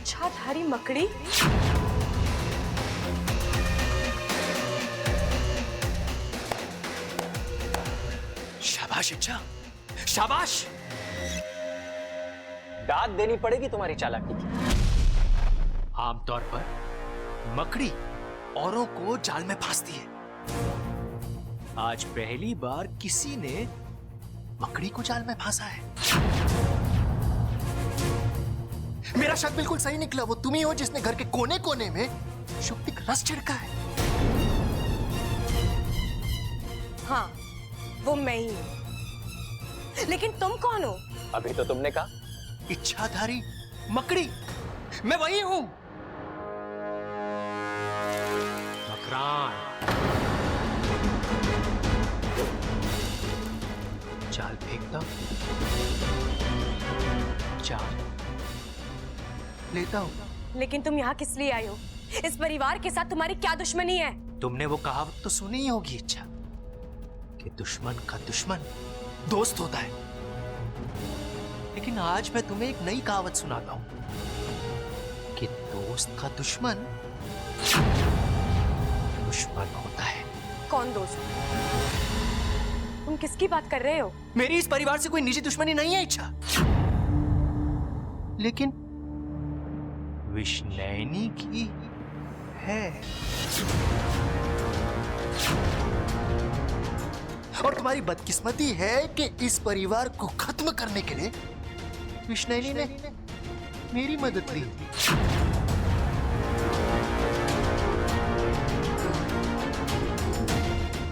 इच्छाधारी मकड़ी। शाबाश इच्छा, शाबाश। दाद देनी पड़ेगी तुम्हारी चालाकी की। आमतौर पर मकड़ी औरों को जाल में फांसती है। आज पहली बार किसी ने मकड़ी को जाल में फांसा है। मेरा शक बिल्कुल सही निकला। वो तुम ही हो जिसने घर के कोने कोने में शुक्ति का रस छिड़का है। हाँ, वो मैं ही हूं। लेकिन तुम कौन हो? अभी तो तुमने कहा इच्छाधारी मकड़ी, मैं वही हूं। मकरान, जाल फेंकता हूं, जाल लेता हूं। लेकिन तुम यहाँ किस लिए आए हो? इस परिवार के साथ तुम्हारी क्या दुश्मनी है? तुमने वो कहावत तो सुनी ही होगी इच्छा, कि दुश्मन का दुश्मन दोस्त होता है। लेकिन आज मैं तुम्हें एक नई कहावत सुनाता हूं कि दोस्त का दुश्मन दुश्मन होता है। कौन दोस्त? तुम किसकी बात कर रहे हो? मेरी इस परिवार से कोई निजी दुश्मनी नहीं है इच्छा, लेकिन विष्णैनी की है। और तुम्हारी बदकिस्मती है कि इस परिवार को खत्म करने के लिए विष्णैनी ने मेरी मदद ली।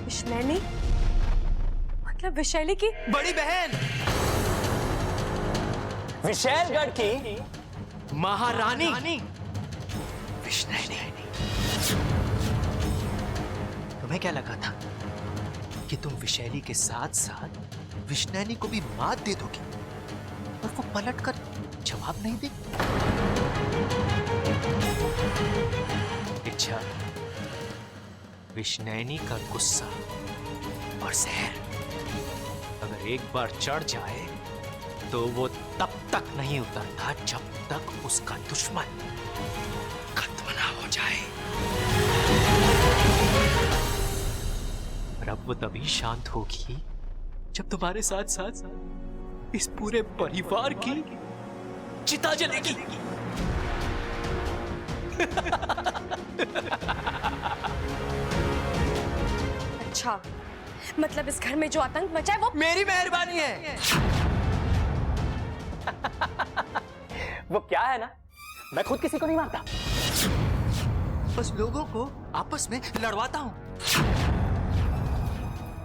विष्णैनी? मतलब विशैली की बड़ी बहन, विशैलगढ़ की महारानी विष्णैनी। तुम्हें क्या लगा था कि तुम विशैली के साथ साथ विष्णैनी को भी मात दे दोगी और वो पलट कर जवाब नहीं दे? इच्छा, विष्णैनी का गुस्सा और जहर अगर एक बार चढ़ जाए तो वो तब तक नहीं उतरता जब तक उसका दुश्मन खत्म ना हो जाए। और अब वो तभी शांत होगी जब तुम्हारे साथ साथ इस पूरे परिवार की चिता जलेगी। अच्छा, मतलब इस घर में जो आतंक मचा है वो मेरी मेहरबानी है। वो क्या है ना, मैं खुद किसी को नहीं मारता, बस लोगों को आपस में लड़वाता हूं।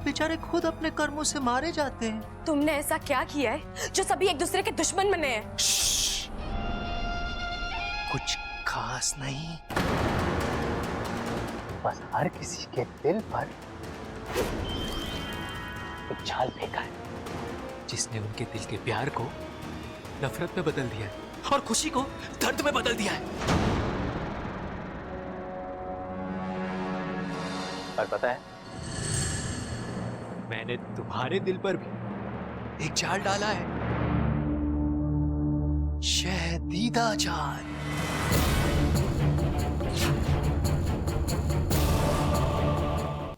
बेचारे खुद अपने कर्मों से मारे जाते हैं। तुमने ऐसा क्या किया है जो सभी एक दूसरे के दुश्मन बने हैं? कुछ खास नहीं, बस हर किसी के दिल पर एक जाल फेंका है, जिसने उनके दिल के प्यार को नफरत में बदल दिया है और खुशी को दर्द में बदल दिया है। पर पता है, मैंने तुम्हारे दिल पर भी एक जाल डाला है, शहदीदा जाल।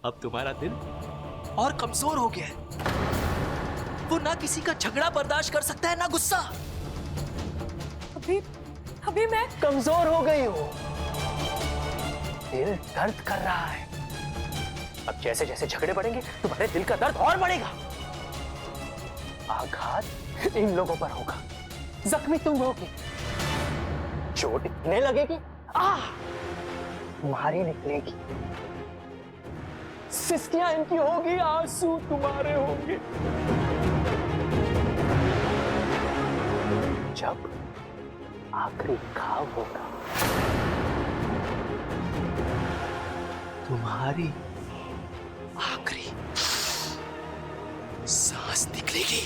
अब तुम्हारा दिल और कमजोर हो गया है। वो ना किसी का झगड़ा बर्दाश्त कर सकता है, ना गुस्सा। अभी मैं कमजोर हो गई हो, दिल दर्द कर रहा है। अब जैसे जैसे झगड़े बढ़ेंगे तुम्हारे दिल का दर्द और बढ़ेगा। आघात इन लोगों पर होगा, जख्मी तुम होगी, चोट इतने लगेगी तुम्हारी निकलेगी, सिस्कियां इनकी होगी, आंसू तुम्हारे होंगे। जब आखिरी घाव होगा, तुम्हारी आखिरी सांस निकलेगी।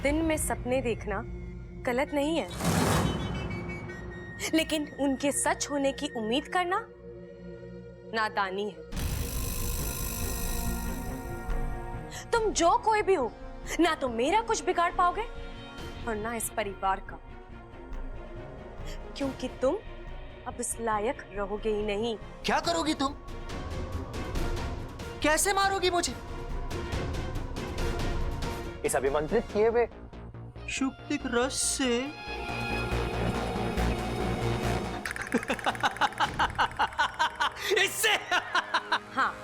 दिन में सपने देखना गलत नहीं है, लेकिन उनके सच होने की उम्मीद करना नादानी है। तुम जो कोई भी हो, ना तो मेरा कुछ बिगाड़ पाओगे और ना इस परिवार का, क्योंकि तुम अब इस लायक रहोगे ही नहीं। क्या करोगी तुम? कैसे मारोगी मुझे? इस अभिमंत्रित किए हुए शुक्तिक रस से। इससे। हाँ,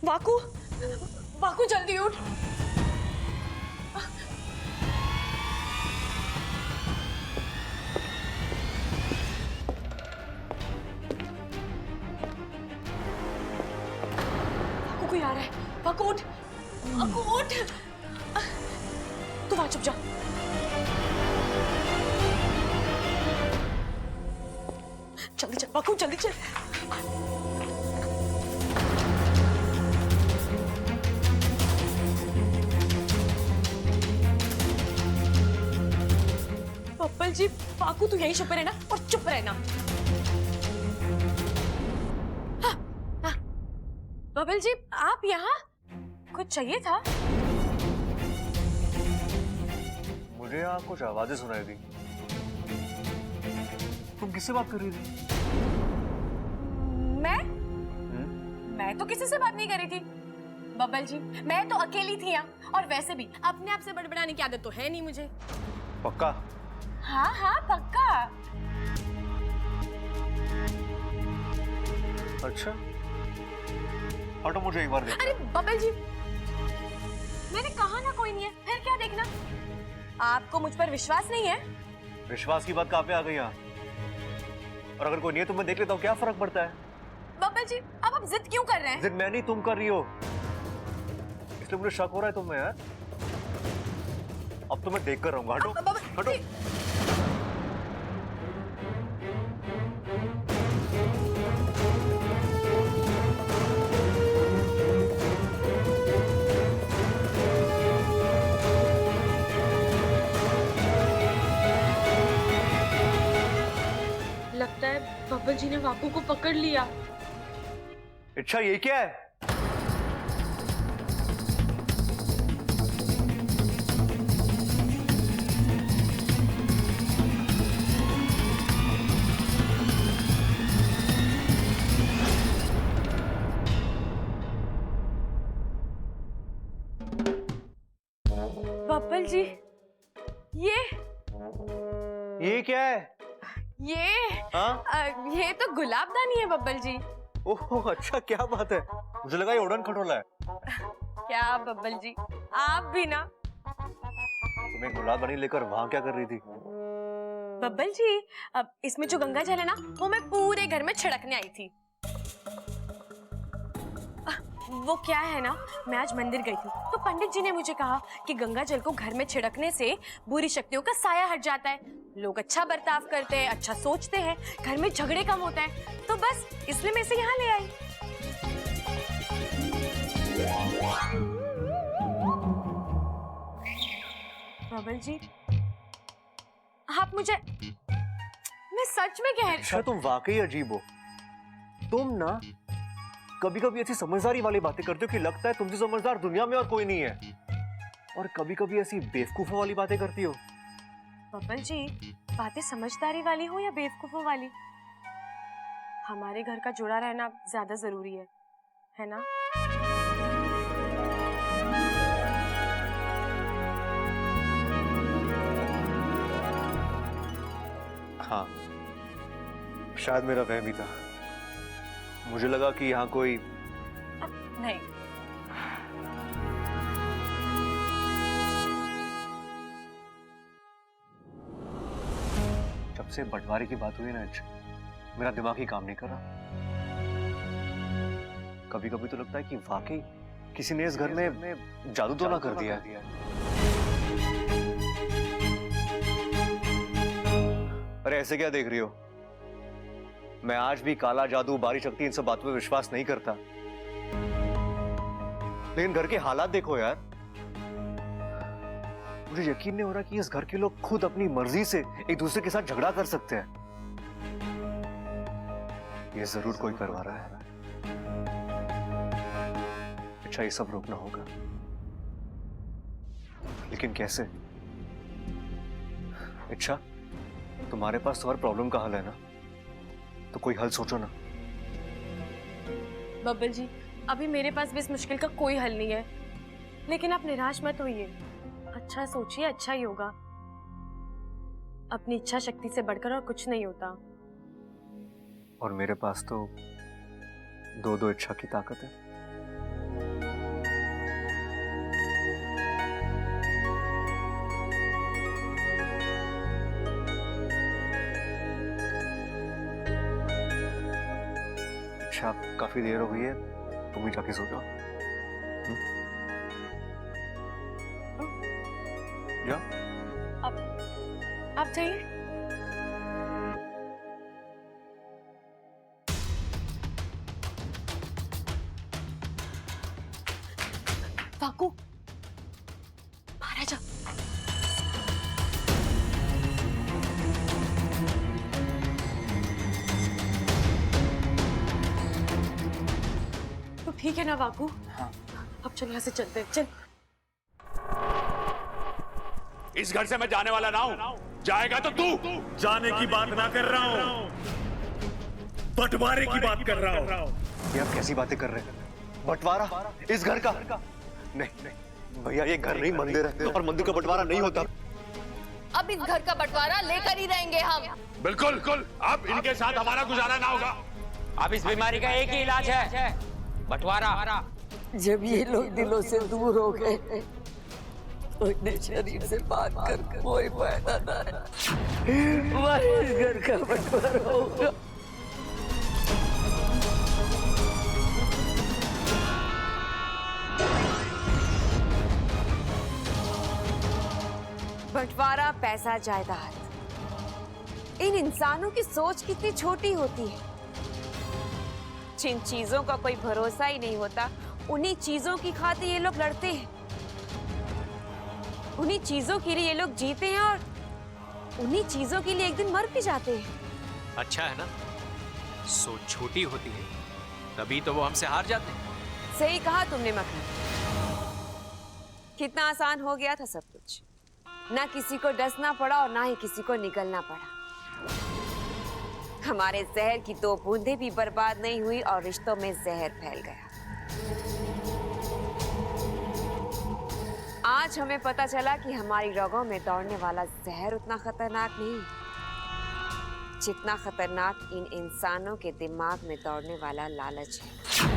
वाकु, वाकु, वाकु जल्दी उठ। वाकु कोई आ रहा है। वाकु उठ, वाकु उठ। तू वहां चुप जा। जल्दी चल वाकु, जल्दी चल। पप्पल जी, वाकु तू यहीं छुपे रहना और चुप रहना। हाँ, हाँ। बबल जी, आप यहाँ? कुछ चाहिए था? मुझे यहाँ कुछ आवाजें सुनाई दी। तुम किससे बात कर रही थी? मैं तो किसी से बात नहीं कर रही थी बबल जी, मैं तो अकेली थी यहाँ। और वैसे भी अपने आप से बड़बड़ाने की आदत तो है नहीं मुझे। पक्का? हाँ हाँ पक्का। अच्छा, हटो, मुझे एक बार देखना। अरे बबल जी, मैंने कहा ना कोई नहीं है, फिर क्या देखना? आपको मुझ पर विश्वास नहीं है? विश्वास की बात कहाँ पे आ गई यहाँ? और अगर कोई नहीं है तो मैं देख लेता हूँ, क्या फर्क पड़ता है? बबल जी, अब आप जिद क्यों कर रहे हैं? जिद मैं नहीं, तुम कर रही हो, इसलिए मुझे शक हो रहा है तुम में यार। अब तो मैं देख कर रहूंगा। हटो, हटो। लगता है बबल जी ने वाकु को पकड़ लिया। अच्छा, ये क्या है? बबल जी, ये क्या है? ये हाँ? ये तो गुलाबदानी है बबल जी। ओह अच्छा, क्या बात है, मुझे लगा ये उड़न खटोला है। क्या बबल जी, आप भी ना। तुम्हें गुलाब बनी लेकर वहां क्या कर रही थी? बब्बल जी, अब इसमें जो गंगा जल है ना, वो मैं पूरे घर में छिड़कने आई थी। वो क्या है ना, मैं आज मंदिर गई थी तो पंडित जी ने मुझे कहा कि गंगा जल को घर में छिड़कने से बुरी शक्तियों का साया हट जाता है, लोग अच्छा बर्ताव करते हैं, अच्छा सोचते हैं, घर में झगड़े कम होता है। तो बस इसलिए मैं इसे यहाँ ले आई। बब्बल जी, आप मुझे मैं सच में कह रही अच्छा तुम वाकई अजीब हो। तुम ना कभी कभी ऐसी समझदारी वाली बातें करते हो कि लगता है तुमसे समझदार दुनिया में और कोई नहीं है, और कभी कभी ऐसी बेवकूफों वाली बातें करती हो। बब्बल जी, बातें समझदारी वाली हो या बेवकूफों वाली, हमारे घर का जुड़ा रहना ज्यादा जरूरी है ना? हाँ, शायद मेरा वहम ही था। मुझे लगा कि यहाँ कोई नहीं। जब से बंटवारे की बात हुई ना, मेरा दिमाग ही काम नहीं कर रहा। कभी कभी तो लगता है कि वाकई किसी ने इस घर में जादू तो ना कर दिया है। अरे ऐसे क्या देख रही हो? मैं आज भी काला जादू, बारी शक्ति, इन सब बातों पे विश्वास नहीं करता, लेकिन घर के हालात देखो यार। मुझे यकीन नहीं हो रहा कि इस घर के लोग खुद अपनी मर्जी से एक दूसरे के साथ झगड़ा कर सकते हैं। ये जरूर कोई करवा रहा है। अच्छा, ये सब रोकना होगा, लेकिन कैसे? अच्छा, तुम्हारे पास तो हर प्रॉब्लम का हल है ना, तो कोई हल सोचो ना। बब्बल जी, अभी मेरे पास भी इस मुश्किल का कोई हल नहीं है, लेकिन आप निराश मत होइए। अच्छा सोचिए, अच्छा ही होगा। अपनी इच्छा शक्ति से बढ़कर और कुछ नहीं होता। और मेरे पास तो दो दो इच्छा की ताकत है। अच्छा, काफी देर हो गई है, तुम ही जाके सो जाओ। जाओ। आप जाइए। वाकू, बाहर आ जा। तो ठीक है ना वाकू? हाँ। अब चल, यहाँ से चलते हैं, चल। इस घर से मैं जाने वाला ना हूं। जाएगा तो तू। जाने की बात ना कर रहा हूं, बंटवारे की बात कर रहा हूं। ये आप कैसी बातें कर रहे हैं? बंटवारा इस घर का? नहीं भैया, ये घर नहीं मंदिर है, और मंदिर का बंटवारा नहीं होता। अब इस घर का बंटवारा लेकर ही रहेंगे हम। बिल्कुल बिल्कुल, अब इनके साथ हमारा गुजारा ना होगा। अब इस बीमारी का एक ही इलाज है, बंटवारा। जब ये लोग दिलों से दूर हो गए, उन्हें शरीर से बात कर कोई फायदा ना है। हमारे इस घर का बंटवारा होगा। बंटवारा, पैसा, जायदाद, इन इंसानों की सोच कितनी छोटी होती है। जिन चीजों का कोई भरोसा ही नहीं होता, उन्हीं चीजों की खातिर ये लोग लड़ते हैं, उन्हीं चीजों के लिए ये लोग जीते हैं, और उन्हीं चीजों के लिए एक दिन मर भी जाते हैं। अच्छा है ना, सोच छोटी होती है, तभी तो वो हमसे हार जाते हैं। सही कहा तुमने मखन, कितना आसान हो गया था सब कुछ। ना किसी को डसना पड़ा और ना ही किसी को निकलना पड़ा। हमारे जहर की 2 बूंदें भी बर्बाद नहीं हुई और रिश्तों में जहर फैल गया। आज हमें पता चला कि हमारी रगों में दौड़ने वाला जहर उतना खतरनाक नहीं, जितना खतरनाक इन इंसानों के दिमाग में दौड़ने वाला लालच है।